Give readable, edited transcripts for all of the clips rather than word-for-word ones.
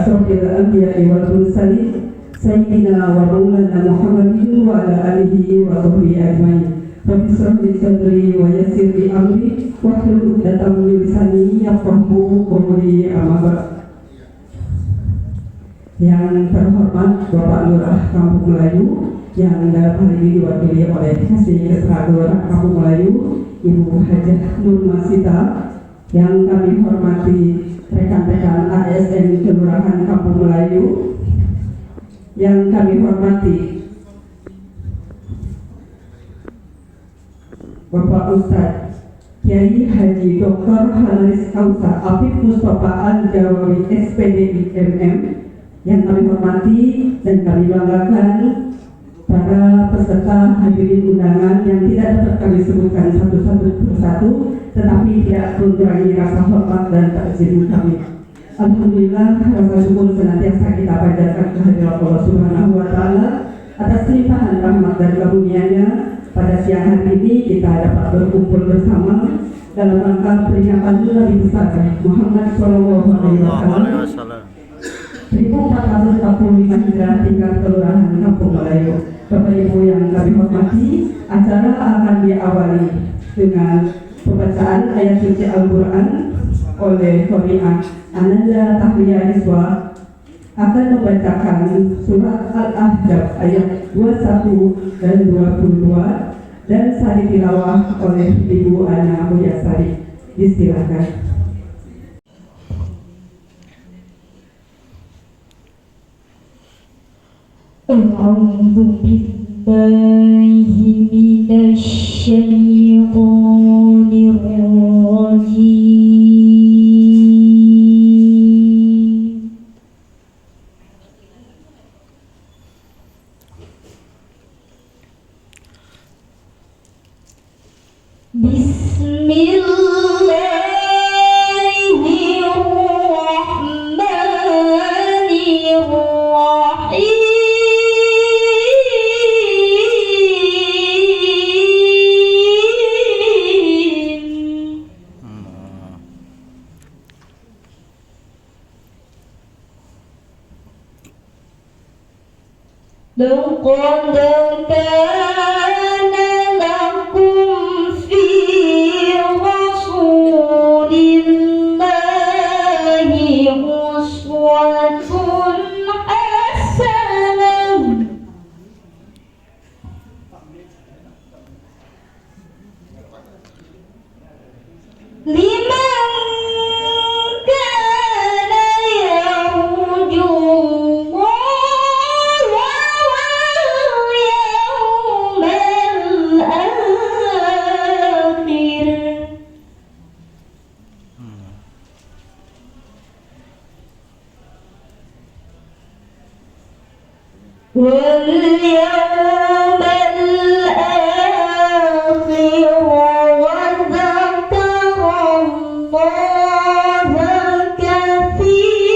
asrofil anbiya'i wal mursalin sayyidina wa maulana Muhammadin wa ala alihi wa sahbihi ajmain. Rabbi shrah li sadri wa yassir li amri wahlul 'uqdatam min lisani yafqahu qawli. Amma ba'd. Yang terhormat Bapak Lurah Kampung Melayu yang dalam hari ini diwakili oleh Kasih Kesra Lurah Kampung Melayu Ibu Hajah Nur Masita, yang kami hormati rekan-rekan ASN Kelurahan Kampung Melayu, yang kami hormati Bapak Ustadz Kiai Haji Dr. Haris Kausa Afif Mustafa Al-Jawawi SPDI MM, yang kami hormati dan kami banggakan para peserta hadirin undangan yang tidak dapat kami sebutkan satu-satu persatu, tetapi tidak mengurangi rasa hormat dan takzim kami. Alhamdulillah, rasa syukur senantiasa kita panjatkan kehadirat Allah Subhanahu wa Ta'ala atas limpahan rahmat dan karunia-Nya. Pada siang hari ini kita dapat berkumpul bersama dalam rangka peringatan Nabi besar Muhammad Shallallahu Alaihi Wasallam 1445 Hijrah tingkat Kelurahan Kampung Melayu. Bapak Ibu yang kami hormati, acara akan diawali dengan pembacaan ayat suci Al-Quran oleh Qori'ah Ananda Tahliyah Iswa, akan membacakan surat Al-Ahzab ayat 21 dan 22 dan sari tilawah oleh Ibu Ana Mulyasari. Disilakan. أعوذ بالله من الشيطان الرجيم. بسم الله الرحمن الرحيم. لقد كان لكم في رسول الله أسوة حسنة لمن كان يرجو واليوم الآخر وذكر الله كثيرا.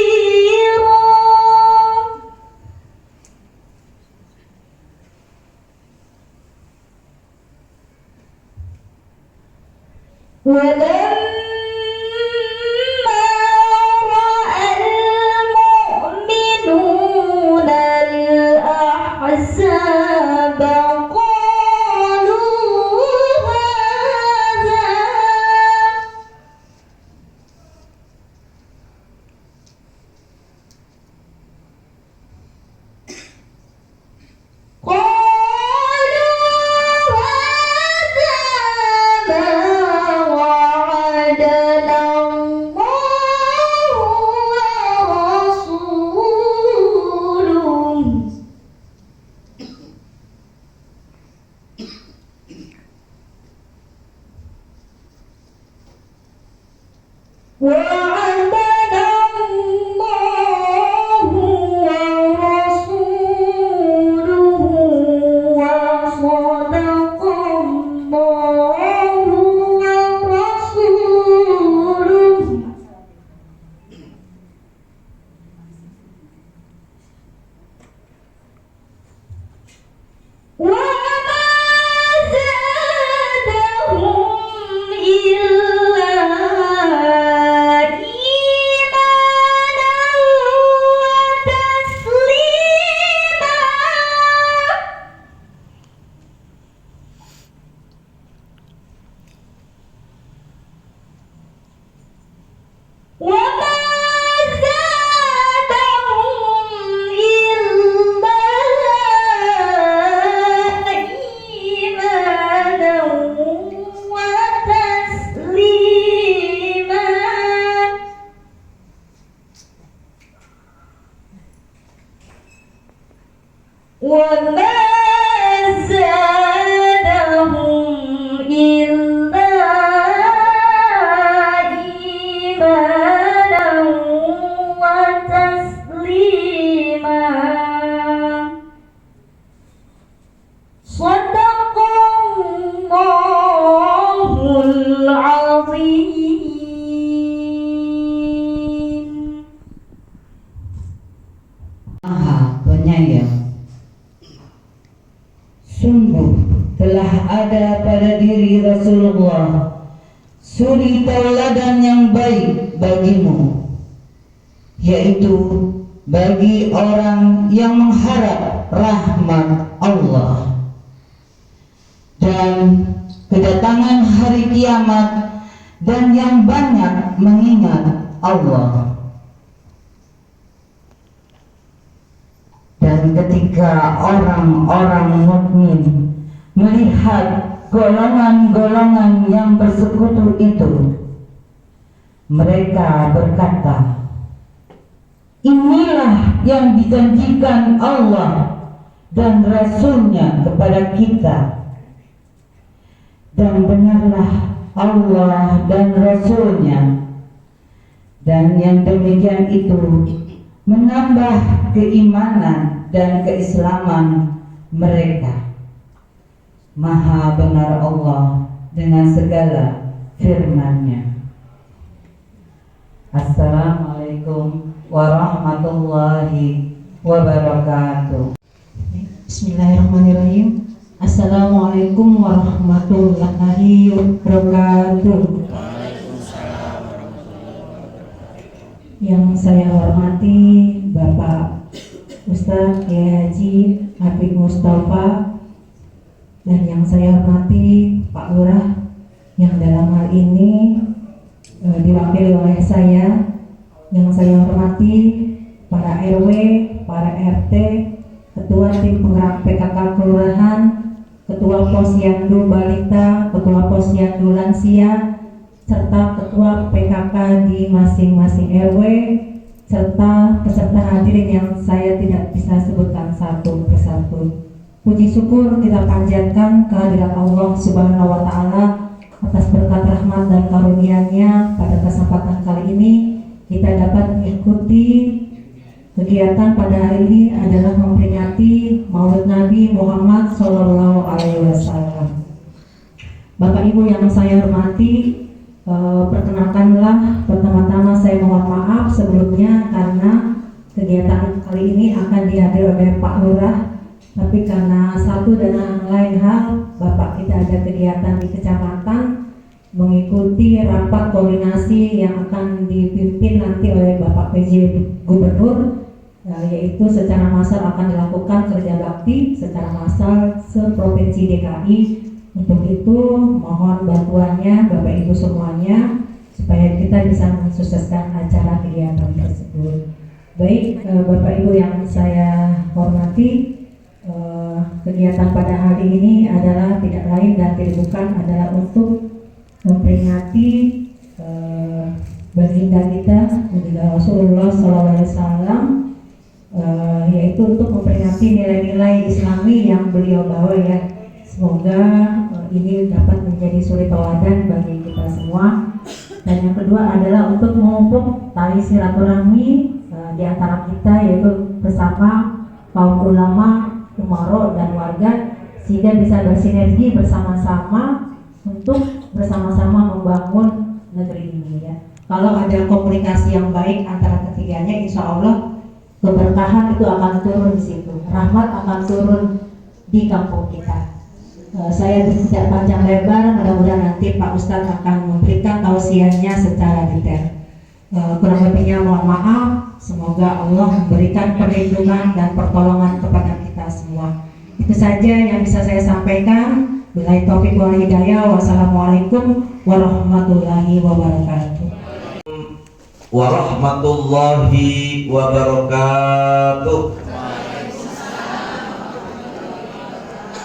ولما رأى المؤمنون الأحزاب قالوا هذا ما وعدنا وما زادهم إلا إيمانا وتسليما. صدق الله العظيم. Maha Penyayang. Sungguh telah ada pada diri Rasulullah suri tauladan yang baik bagimu, yaitu bagi orang yang mengharap rahmat Allah dan kedatangan hari kiamat dan yang banyak mengingat Allah. Dan ketika orang-orang mukmin melihat golongan-golongan yang bersekutu itu, mereka berkata, inilah yang dijanjikan Allah dan Rasul-Nya kepada kita. Dan benarlah Allah dan Rasul-Nya, dan yang demikian itu menambah keimanan dan keislaman mereka. Maha benar Allah dengan segala firman-Nya. Assalamualaikum warahmatullahi wabarakatuh. Bismillahirrahmanirrahim. Assalamualaikum warahmatullahi wabarakatuh. Yang saya hormati Bapak Ustadz Kiai Haji Habib Mustafa, dan yang saya hormati Pak Lurah yang dalam hal ini diwakili oleh saya, yang saya hormati para RW, para RT, Ketua Tim Penggerak PKK Kelurahan, Ketua Posyandu Balita, Ketua Posyandu Lansia, serta ketua PKK di masing-masing RW, serta peserta hadirin yang saya tidak bisa sebutkan satu persatu. Puji syukur kita panjatkan kehadirat Allah Subhanahu wa Ta'ala atas berkat rahmat dan karunia-Nya. Pada kesempatan kali ini kita dapat mengikuti kegiatan pada hari ini adalah memperingati Maulid Nabi Muhammad SAW. Bapak Ibu yang saya hormati, perkenalkanlah pertama-tama saya mohon maaf sebelumnya karena kegiatan kali ini akan dihadiri oleh Pak Lurah, tapi karena satu dan lain hal Bapak kita ada kegiatan di kecamatan mengikuti rapat koordinasi yang akan dipimpin nanti oleh Bapak PJ Gubernur, yaitu secara massal akan dilakukan kerja bakti secara massal se-Provinsi DKI. Untuk itu mohon bantuannya Bapak Ibu semuanya supaya kita bisa mensukseskan acara kegiatan tersebut. Baik, Bapak Ibu yang saya hormati, kegiatan pada hari ini adalah tidak lain dan tidak bukan adalah untuk memperingati baginda kita, baginda Rasulullah SAW, yaitu untuk memperingati nilai-nilai Islami yang beliau bawa ya. Semoga ini dapat menjadi suri tauladan bagi kita semua. Dan yang kedua adalah untuk memupuk tali silaturahmi di antara kita, yaitu bersama kaum ulama, umaro dan warga, sehingga bisa bersinergi bersama-sama untuk bersama-sama membangun negeri ini ya. Kalau ada komunikasi yang baik antara ketiganya, insya Allah keberkahan itu akan turun di situ, rahmat akan turun di kampung kita. Saya tidak panjang lebar, mudah-mudahan nanti Pak Ustadz akan memberikan tausiahnya secara detail. Kurang lebihnya mohon maaf, semoga Allah memberikan perlindungan dan pertolongan kepada kita semua. Itu saja yang bisa saya sampaikan. Billahi taufiq wal hidayah. Wassalamualaikum warahmatullahi wabarakatuh. Warahmatullahi wabarakatuh.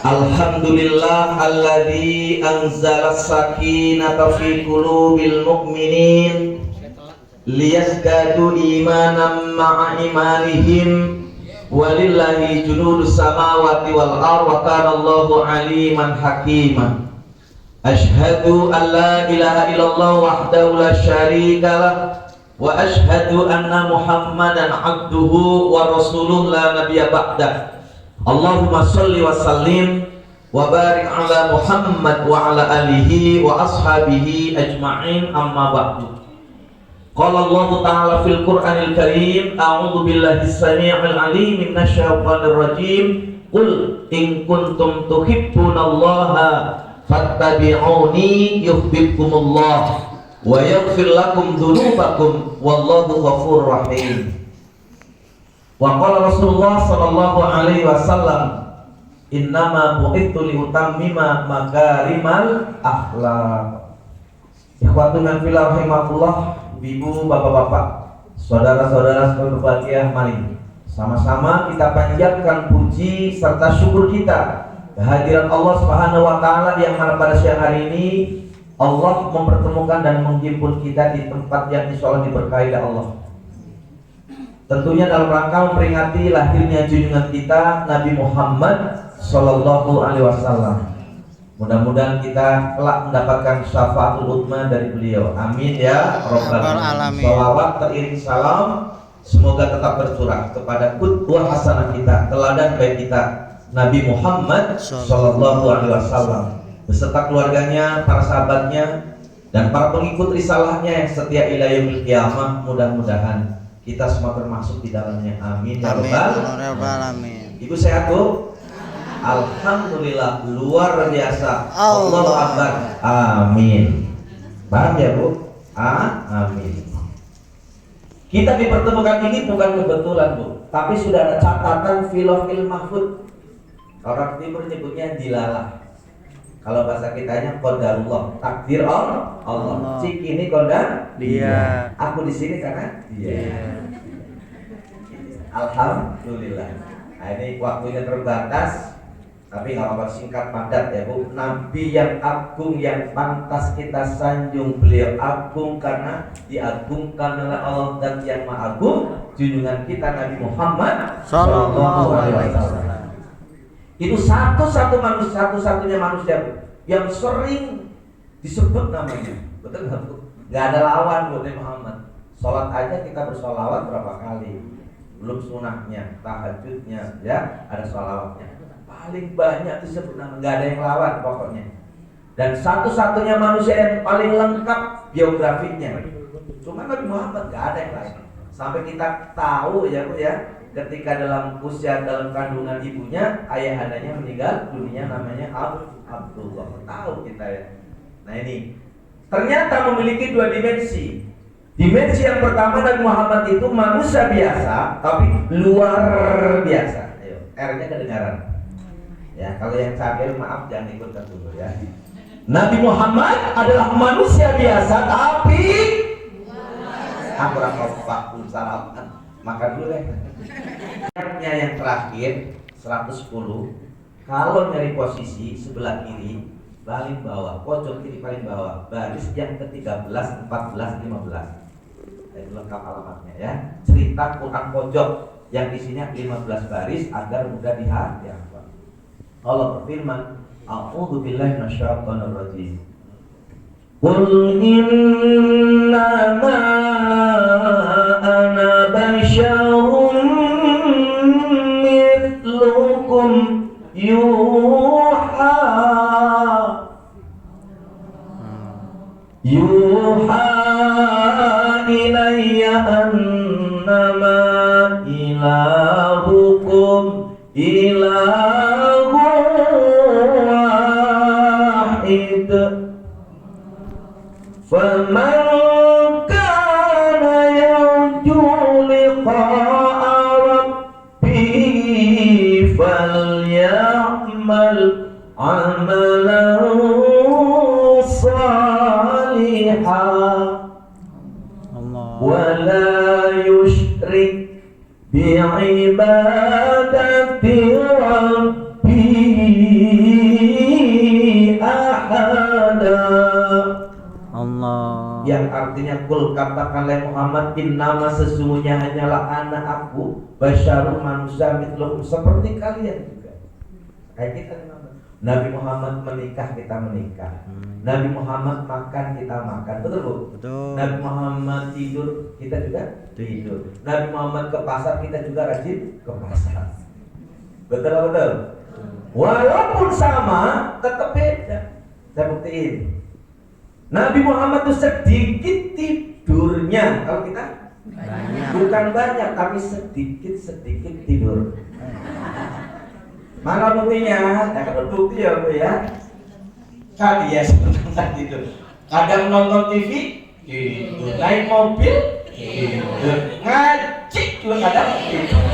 Alhamdulillah alladzi anzala sakinata fi qulubil mu'minin liyazdadu imanan ma'a imanihim walillahi junudus samawati wal ardh wa kana Allahu aliman hakima. Asyhadu an la ilaha illallah wahdahu la syarika lah wa asyhadu anna Muhammadan abduhu wa rasuluhu la nabiyya ba'dah. Allahumma shalli wa sallim wa barik ala Muhammad wa ala alihi wa ashabihi ajma'in, amma ba'du. Qala Allah Ta'ala fil Qur'anil Karim, a'udzu billahi as-sami'il 'alim minasy syaithanir rajim. Qul in kuntum tuhibbunallaha fattabi'uni yuhibbukumullah wa yaghfir lakum dzunubakum wallahu ghafurur rahim. Wa qala Rasulullah sallallahu alaihi wasallam, innama bu'ithu liutammima makarimal akhlaq. Ikhwatuna fillah rahimakumullah, ibu, bapak-bapak, saudara-saudara berbahagia, mari sama-sama kita panjatkan puji serta syukur kita kehadiran Allah Subhanahu wa taala yang mana pada siang hari ini Allah mempertemukan dan menghimpun kita di tempat yang insyaallah diberkahi oleh Allah. Tentunya dalam rangka memperingati lahirnya junjungan kita Nabi Muhammad sallallahu alaihi wasallam. Mudah-mudahan kita kelak mendapatkan syafaatul uzma dari beliau. Amin ya rabbal alamin. Shalawat teriring salam semoga tetap tercurah kepada qudwah hasanah kita, teladan baik kita Nabi Muhammad sallallahu alaihi wasallam beserta keluarganya, para sahabatnya dan para pengikut risalahnya yang setia ila yaumil qiyamah. Mudah-mudahan kita semua termasuk di dalamnya. Amin ya rabbal alamin. Ibu sehat, Bu? Alhamdulillah, luar biasa. Allahu akbar. Amin. Paham ya, Bu? Amin. Kita dipertemukan ini bukan kebetulan, Bu, tapi sudah ada catatan fi lauhil mahfuz. Orang timur nyebutnya dilalah. Kalau bahasa kitanya qadarullah, takdir Allah. Cik ini qadar dia. Aku di sini karena dia. Alhamdulillah. Nah, ini waktunya terbatas, tapi nggak apa-apa, singkat padat ya, Bu. Nabi yang agung yang pantas kita sanjung, beliau agung karena diagungkan oleh Allah dan yang maha agung, junjungan kita Nabi Muhammad sallallahu alaihi wasallam. Itu satu-satunya manusia, Bu, yang sering disebut namanya. Betul nggak, Bu? Nggak ada lawan buat Nabi Muhammad. Sholat aja kita bersolawat berapa kali, belum sunahnya, tahajudnya, ya ada sholawatnya. Paling banyak disebut nama, nggak ada yang lawan pokoknya. Dan satu-satunya manusia yang paling lengkap biografinya. Cuma Nabi Muhammad nggak ada yang lain. Sampai kita tahu ya, Bu, ya, ketika dalam usia dalam kandungan ibunya, ayah andanya meninggal dunia, namanya Abdullah. Tahu kita ya. Nah ini ternyata memiliki dua dimensi. Dimensi yang pertama, Nabi Muhammad itu manusia biasa tapi luar biasa. Ayo, R-nya kedengaran. Ya, kalau yang cadel maaf jangan ikutkan dulu ya. Nabi Muhammad adalah manusia biasa tapi salam. Makan dulu deh. Yang terakhir 110. Kalau nyari posisi sebelah kiri paling bawah, pojok kiri paling bawah, baris yang ke-13, 14, 15. Itu lengkap alamatnya ya. Cerita Quran pojok yang isinya 15 baris agar mudah dihafal. Allah berfirman, a'udzu billahi minasyaitonir rajim. Qul innama ana basyarum mithlukum yuha ilayya annama ilahukum ilahu wahid faman kana yarju liqa'a rabbih falyamal amalan salihan wala yusyrik bi'ibadati rabbih ahada. Yang artinya kul katakanlah Muhammad, innama sesungguhnya hanyalah anak aku basyarun manusia mitlukum seperti kalian juga. Kayak kita Nabi Muhammad menikah, kita menikah. Nabi Muhammad makan, kita makan. Betul Bu? Betul. Nabi Muhammad tidur, kita juga tidur. Nabi Muhammad ke pasar, kita juga rajin ke pasar. Betul. Walaupun sama, tetap beda. Saya buktiin. Nabi Muhammad itu sedikit tidurnya. Kalau kita bukan banyak, tapi sedikit tidur. Mana buktinya? Ya kan bukti ya Bu ya. Kan dia sebentar tidur. Kadang nonton TV, tidur. Naik mobil, tidur. Ngaji juga kadang tidur.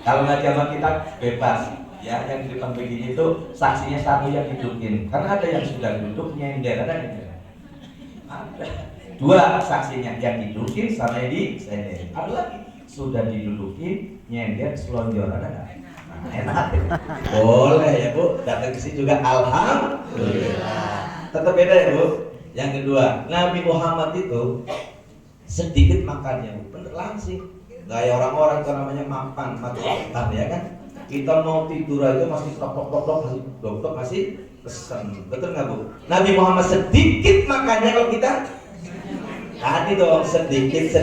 Kalau ngaji sama kita bebas. Ya, yang di depan begini itu saksinya satu yang didudukin. Karena ada yang sudah duduk nyender, ada yang ada. Dua saksinya, yang didudukin sama yang disender. Ada lagi sudah didudukin nyender selonjor, ada nggak? Nah, enak. Boleh ya Bu, datang ke sini juga alhamdulillah. Tetap beda ya Bu. Yang kedua, Nabi Muhammad itu sedikit makannya, Bu. Bener langsing. Gaya orang-orang itu namanya mapan, makan ya kan? Kita mau tidur aja masih tok masih pesen. Betul nggak Bu? Nabi Muhammad sedikit makannya, kalau kita tadi dong sedikit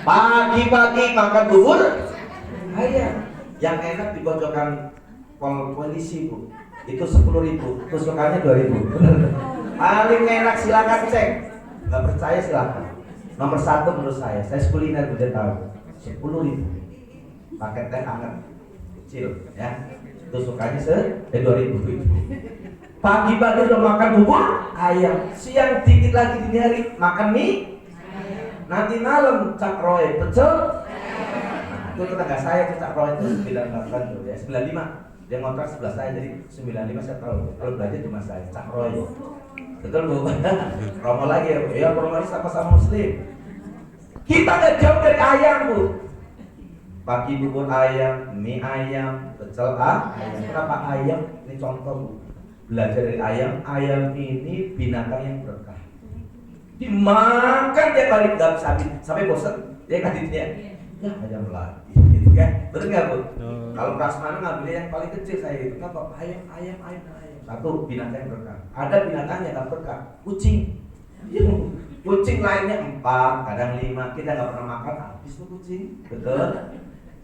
pagi-pagi makan bubur ayam yang enak dikocokkan polisi Bu, itu 10.000, tusukannya 2.000. Paling enak, silakan cek. Nggak percaya silakan. Nomor 1 menurut saya kuliner udah tahu 10.000. Pakai teh hangat kecil ya, tusukannya 2.000. Pagi-pagi udah makan bubur ayam, siang dikit lagi dini hari makan mie, nanti malam cakroy pecel. Nah, itu tetangga saya tuh cakroy itu 98 tuh ya, 95 dia ngontrak sebelah saya, jadi 95 saya tahu. Kalau belajar cuma saya cakroy. Betul Bu? Promo lagi ya, promo ini sama-sama muslim. Kita nggak jauh dari ayam Bu. Pagi bubur ayam, mie ayam, pecel ayam. Kenapa ayam? Ini contoh Bu. Belajar dari ayam. Ayam ini binatang yang berkah. Dimakan tiap hari nggak bisa habis sampai bosan. Dia kan dia. Ya ayam lagi. Gitu kan? Betul nggak Bu? Kalau prasmanan ngambilnya yang paling kecil saya itu. Kenapa? Ayam. Satu, binatang yang berkah. Ada binatang yang nggak berkah. Kucing. Kucing lainnya 4, kadang 5. Kita nggak pernah makan habis tuh kucing. Betul?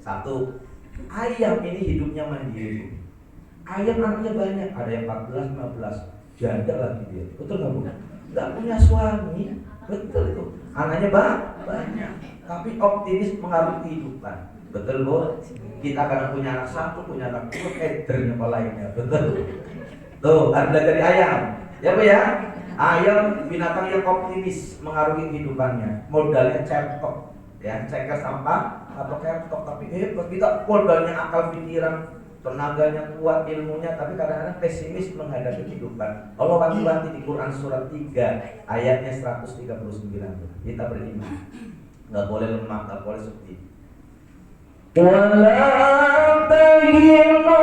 Satu, ayam ini hidupnya mandiri. Ayam anaknya banyak, ada yang 14, 15, janda lagi dia. Betul nggak Bu? Nggak punya suami, betul itu. Anaknya banyak, tapi optimis mengarungi kehidupan. Betul Bu? Kita kadang punya anak 1, punya anak 2, kadernya apa lainnya. Betul? Tuh, harus belajar dari ayam. Ya Bu ya? Ayam binatang yang optimis mengarungi kehidupannya. Modalnya cetok. Ya, ceker sampah atau kertok, tapi kita modalnya akal pikiran, tenaganya kuat, ilmunya, tapi kadang-kadang pesimis menghadapi kehidupan. Allah wanti-wanti di Quran surat 3 ayatnya 139. Kita beriman, nggak boleh lemah, nggak boleh sedih. Wala tahinu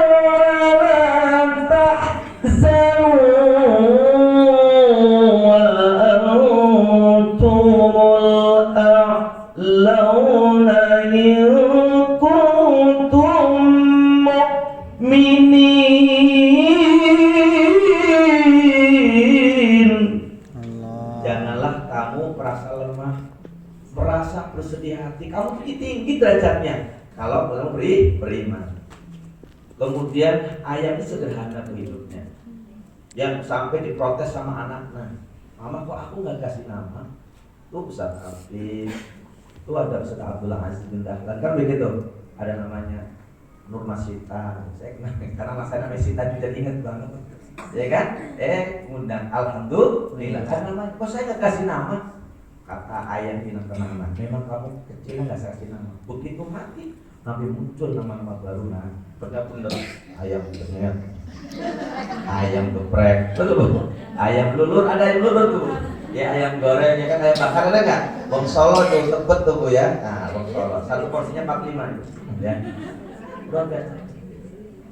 wala tahzanu launa in kuntum mu'minin. Janganlah kamu merasa lemah, merasa bersedih hati. Kamu tinggi derajatnya kalau kamu beriman. Kemudian ayam ini sederhana hidupnya, yang sampai diprotes sama anaknya. Mama kok aku nggak kasih nama? Tuh Ustaz Hafiz, tuh ada Ustaz Abdullah Aziz bin Dahlan, kan begitu. Ada namanya Nur Masita, saya kenal karena mas saya namanya Sita, jadi ingat banget, ya kan? Undang, alhamdulillah. Ada nama, kok saya nggak kasih nama? Kata ayam bilang teman-teman, memang kamu kecil nggak saya kasih nama. Begitu mati, nanti muncul nama-nama baru. Nah, bener ayam ternyata, ayam geprek, betul. Ayam lulur, ada ayam lulur tuh. Ya ayam goreng, ya kan ayam bakar ada nggak? Bong Solo tuh tebet tuh Bu ya. Nah, Bong Solo satu porsinya 45 ya. Berapa?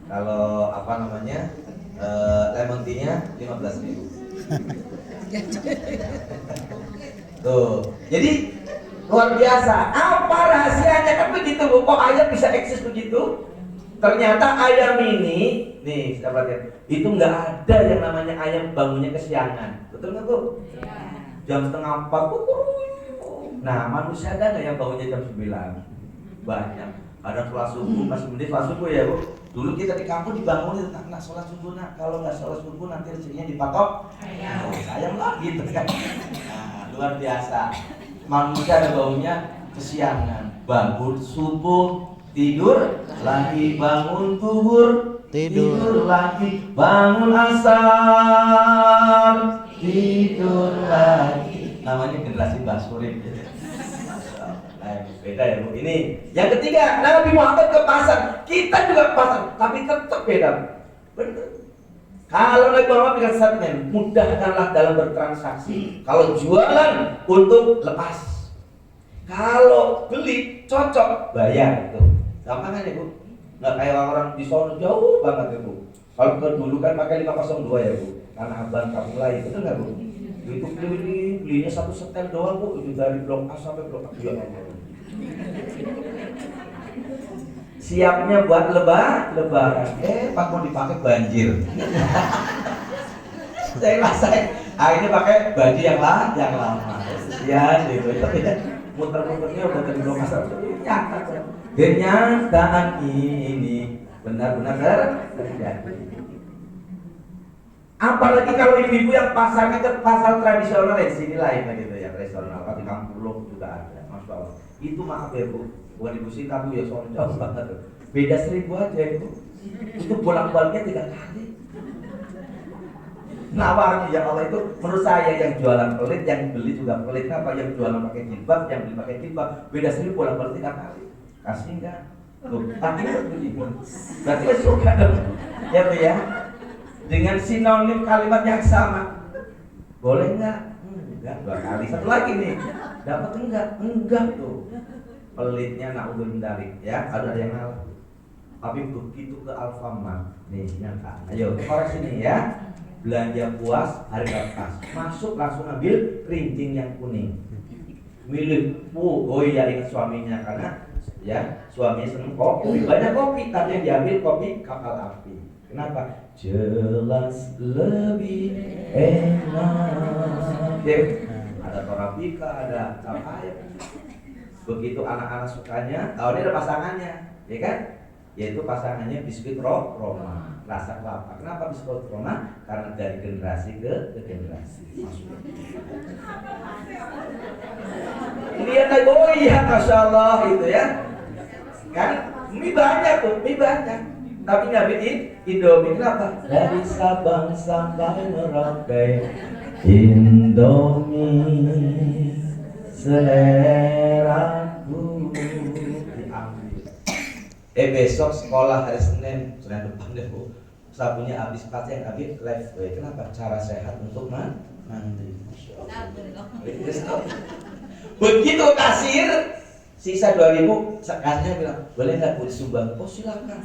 Kalau apa namanya lemon tea-nya 15.000. Tuh, jadi luar biasa. Apa rahasianya kan begitu Bu? Kok ayam bisa eksis begitu? Ternyata ayam ini, nih sahabat ya, itu nggak ada yang namanya ayam bangunnya kesiangan. Betul nggak Bu? Jam setengah 4, nah manusia ada nggak yang bangunnya jam 9? Banyak. Ada sholat subuh, masih mending sholat subuh ya Bu. Dulu kita di kampung dibangunin, nak sholat subuh nak. Kalau nggak sholat subuh nanti rezekinya dipatok ayam lagi gitu kan. Nah, luar biasa. Manusia ada baunya kesiangan. Bangun subuh, tidur lagi, bangun zuhur, tidur lagi, bangun asar, tidur lagi. Namanya generasi Basurim. Beda ya Bu. Ini yang ketiga, Nabi Muhammad ke pasar, kita juga ke pasar, tapi tetap beda. Benar. Kalau Nabi Muhammad dengan statement, mudahkanlah dalam bertransaksi. Kalau jualan untuk lepas, kalau beli cocok bayar itu. Gampang kan ya Bu? Nggak kayak orang di sono jauh banget ya Bu. Kalau dulu kan pakai 502 ya Bu, karena abang kampung lain, betul nggak Bu? Itu belinya satu setel doang Bu, itu dari blok A sampai blok A. Siapnya buat lebaran, pas mau dipakai banjir. saya ini pakai baju yang lama. Ya, gitu. Muter-muternya udah dari blok A sampai kenyataan ini benar-benar terjadi. Apalagi kalau ibu-ibu yang pasarnya ke pasar tradisional di sini lain gitu ya, tradisional. Di Kampung juga ada, Masya Allah. Itu maaf ya Bu, bukan ibu sih tapi ya soal jauh banget. Beda 1000 aja itu. Itu bolak-baliknya 3 kali. Nah, ya Allah, itu menurut saya yang jualan pelit, yang beli juga pelit. Apa yang jualan pakai jilbab, yang beli pakai jilbab, beda 1000 bolak-balik 3 kali. Kasih enggak? Tuh, tapi begitu. Berarti suka dong. Ya Bu ya. Dengan sinonim kalimat yang sama. Boleh enggak? Enggak, 2 kali. Satu lagi nih. Dapat enggak? Enggak tuh. Pelitnya naudzubillah ya, ada yang ngalah. Tapi begitu ke Alfamart, nih nyata. Ayo, koreksi nih ya. Belanja puas, harga pas. Masuk langsung ambil kerincing yang kuning. Milik oh iya, ingat suaminya karena ya suaminya seneng kopi, banyak kopi, tapi yang diambil kopi kapal api. Kenapa? Jelas lebih enak. Ada torabika, ada apa ya? Begitu anak-anak sukanya, tahun ini ada pasangannya, ya kan? Yaitu pasangannya biskuit Roma, rasa kelapa. Kenapa biskuit Roma? Karena dari generasi ke generasi. Lihat lagi, oh iya, Masya Allah gitu ya. Kan mie banyak tuh, mie banyak. Tapi nggak bikin Indomie, kenapa? Dari Sabang sampai Merauke, Indomie seleraku diambil. Besok sekolah hari Senin depan deh Bu, sabunya habis pakai yang habis live. Kenapa? Cara sehat untuk mandi. Begitu kasir sisa 2000, kasirnya bilang boleh nggak Bu disumbang? Oh silakan.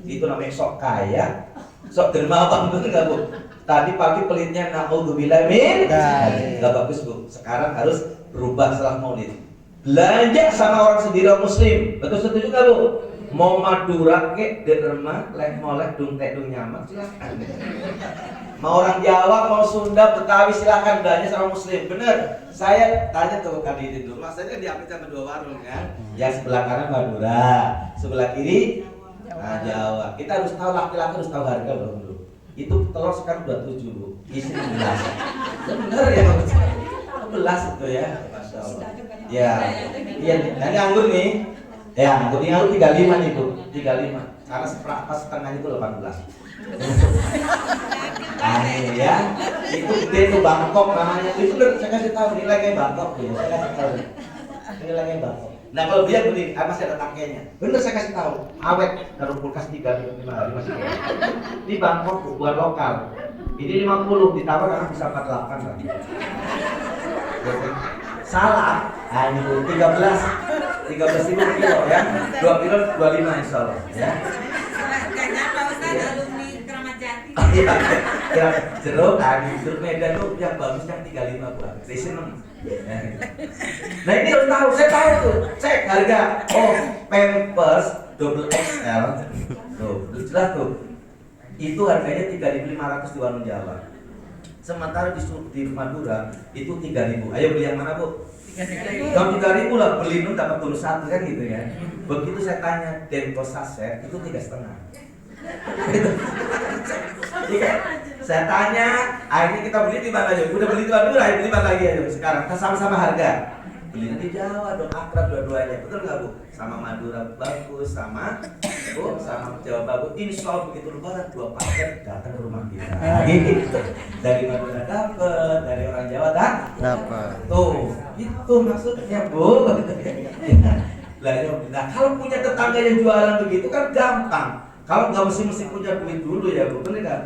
Itu namanya sok kaya, sok dermawan, betul nggak Bu? Tadi pagi pelitnya naudzubillah min, nggak bagus Bu. Sekarang harus berubah setelah Maulid. Belanja sama orang sendiri orang Muslim, betul setuju nggak Bu? Mau Madura ke derma, leh molek dung teh dung nyaman silakan. Mau orang Jawa, mau Sunda, Betawi silakan belanja sama Muslim. Bener. Saya tanya tuh kandidat dulu, mas saya kan diambil sama 2 warung kan. Yang sebelah kanan Madura, sebelah kiri Jawa. Kita harus tahu, laki-laki harus tahu harga dulu. Itu telur sekarang 27 Bu, isi 16. Bener ya, 16 itu ya, Masya Allah. Ya, iya nih. Nah ini anggur nih. Ya, anggur 35 nih Bu, 35. Karena seperempat setengahnya itu 18. Nah ini ya, itu gede itu Bangkok namanya. Itu saya kasih tahu nilainya Bangkok ya, saya kasih tahu nilainya Bangkok. Nah kalau dia beli, masih ada tangkainya. Bener saya kasih tahu, awet, taruh kulkas 3-5 hari masih awet. Ini Bangkok buat lokal. Ini 50 ditambah karena bisa 48 lah. Salah, nah ini 13 ribu kilo ya, 2 kilo 25 insya Allah ya. Kayaknya Pak Ustadz alumni Keramat Jati. Ya, jeruk, jeruk Medan tuh yang bagus yang 35 Bu. Saya seneng. Nah ini harus tahu, saya tahu tuh, cek harga. Oh, Pampers double XL, tuh, jelas tuh. Itu harganya 3.500 di warung Jawa. Sementara di Madura itu 3.000. Ayo beli yang mana Bu? 3.000. Kalau 3.000 lah beli itu dapat bonus 1 kan gitu ya. Begitu saya tanya Denko saset itu 3,5. Iya, saya tanya, akhirnya kita beli di mana aja? Udah beli di Madura, ayo beli mana lagi aja sekarang? Kita sama-sama harga. Belinya di Jawa dong, akrab dua-duanya, betul nggak Bu? Sama Madura bagus, sama Bu, sama Jawa bagus. Insya Allah begitu Lebaran 2 paket datang ke rumah kita. Gitu. Dari Madura dapat, dari orang Jawa dapat. Tuh, itu maksudnya Bu. Nah, kalau punya tetangga yang jualan begitu kan gampang. Kalau nggak mesti punya duit dulu ya Bu, bener kan?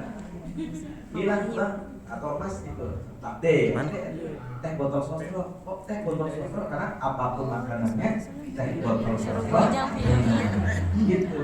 Bilang Bang atau Mas gitu, tak deh, teh botol sosro, kok teh botol sosro karena apapun makanannya teh botol sosro, gitu.